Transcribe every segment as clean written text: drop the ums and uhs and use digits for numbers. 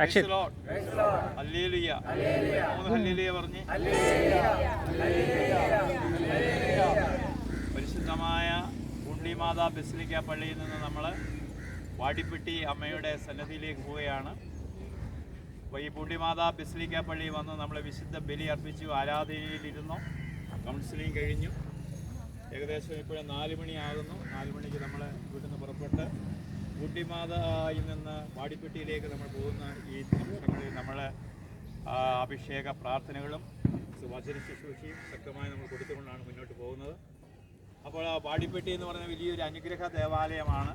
Action. Hallelujah. മൂന്ന് hallelujah പറഞ്ഞ്. പരിശുദ്ധമായ പുണ്യമാതാ ബസിലിക്ക പള്ളിയിൽ നിന്ന് നമ്മൾ വാടിപ്പെട്ടി അമ്മയുടെ സന്നിധിയിലേക്ക് പോവുകയാണ്. അപ്പോൾ ഈ പുണ്യമാതാ ബസിലിക്ക പള്ളി വന്ന് നമ്മൾ വിശുദ്ധ ബലി അർപ്പിച്ചു, ആരാധനയിലിരുന്നു, കൗൺസിലിംഗ് കഴിഞ്ഞു. ഏകദേശം ഇപ്പോഴും 4 മണിയാകുന്നു. 4 മണിക്ക് നമ്മൾ വീട്ടിൽ നിന്ന് പുറപ്പെട്ട് പുണ്യമാതായിൽ നിന്ന് വാടിപ്പെട്ടിയിലേക്ക് നമ്മൾ പോകുന്ന ഈ നിമിഷങ്ങളിൽ നമ്മൾ അഭിഷേക പ്രാർത്ഥനകളും വചന ശുശ്രൂഷയും ശക്തമായി നമ്മൾ കൊടുത്തുകൊണ്ടാണ് മുന്നോട്ട് പോകുന്നത്. അപ്പോൾ വാടിപ്പെട്ടി എന്ന് പറയുന്ന വലിയൊരു അനുഗ്രഹ ദേവാലയമാണ്.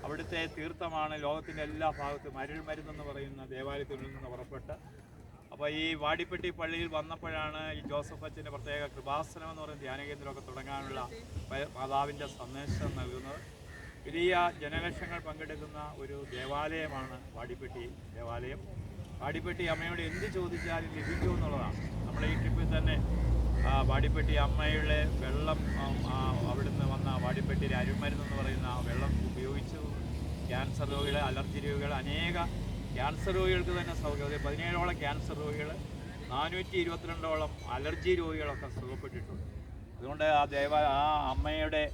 അവിടുത്തെ തീർത്ഥമാണ് ലോകത്തിൻ്റെ എല്ലാ ഭാഗത്തും അരുൾ മരുന്നെന്ന് പറയുന്ന ദേവാലയത്തിൽ നിന്ന് പുറപ്പെട്ട്. അപ്പോൾ ഈ വാടിപ്പെട്ടി പള്ളിയിൽ വന്നപ്പോഴാണ് ഈ ജോസഫ് അച്ഛൻ്റെ പ്രത്യേക കൃപാസനം എന്ന് പറയുന്ന ധ്യാനകേന്ദ്രമൊക്കെ തുടങ്ങാനുള്ള മാതാവിൻ്റെ സന്ദേശം നൽകുന്നത്. വലിയ ജനലക്ഷങ്ങൾ പങ്കെടുക്കുന്ന ഒരു ദേവാലയമാണ് വാടിപ്പെട്ടി ദേവാലയം. വാടിപ്പെട്ടി അമ്മയോട് എന്ത് ചോദിച്ചാലും ലഭിക്കുമെന്നുള്ളതാണ്. നമ്മൾ ഈ ട്രിപ്പിൽ തന്നെ വാടിപ്പെട്ടി അമ്മയുടെ വെള്ളം അവിടുന്ന് വന്ന വാടിപ്പെട്ടിയിലെ അരുമരുന്നെന്ന് പറയുന്ന വെള്ളം ഉപയോഗിച്ചു ക്യാൻസർ രോഗികൾ, അലർജി രോഗികൾ, അനേക ക്യാൻസർ രോഗികൾക്ക് തന്നെ സൗകര്യം. 17ഓളം ക്യാൻസർ രോഗികൾ, 422ഓളം അലർജി രോഗികളൊക്കെ സുഖപ്പെട്ടിട്ടുണ്ട്. അതുകൊണ്ട് ആ അമ്മയുടെ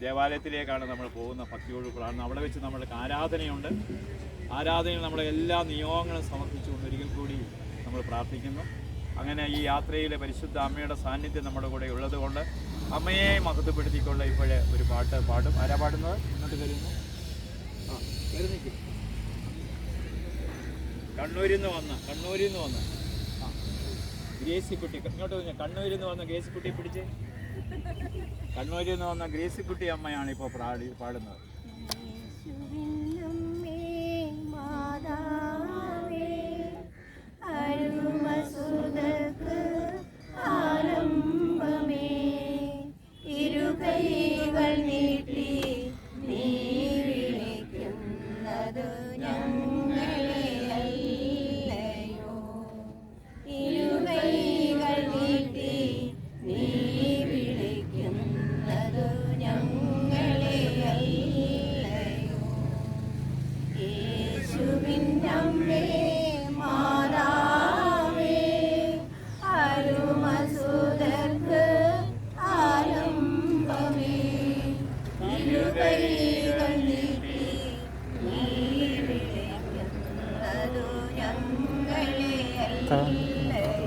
ദേവാലയത്തിലേക്കാണ് നമ്മൾ പോകുന്ന ഭക്തിയോട് പ്രാർത്ഥന. അവിടെ വെച്ച് നമ്മൾക്ക് ആരാധനയുണ്ട്. ആരാധനയിൽ നമ്മുടെ എല്ലാ നിയോഗങ്ങളും സമർപ്പിച്ചുകൊണ്ട് ഒരിക്കൽ കൂടി നമ്മൾ പ്രാർത്ഥിക്കുന്നു. അങ്ങനെ ഈ യാത്രയിലെ പരിശുദ്ധ അമ്മയുടെ സാന്നിധ്യം നമ്മുടെ കൂടെ ഉള്ളത് കൊണ്ട് അമ്മയെ മഹത്വപ്പെടുത്തിക്കൊണ്ട് ഇപ്പോഴേ ഒരു പാട്ട് പാടും. ആരാ പാടുന്നത്? ഇങ്ങോട്ട് കരുന്നു. കരുന്നിക്കും. കണ്ണൂരിൽ നിന്ന് വന്ന ഗ്രേസിക്കുട്ടി. ഇങ്ങോട്ട് കണ്ണൂരിൽ നിന്ന് വന്ന ഗ്രേസിക്കുട്ടി പിടിച്ച്. കണ്ണൂരിൽ നിന്ന് വന്ന ഗ്രേസിക്കുട്ടി അമ്മയാണ് ഇപ്പോൾ പാടുന്നത്.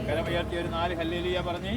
കരമുയർത്തി ഒരു 4 ഹല്ലേലൂയ പറഞ്ഞേ.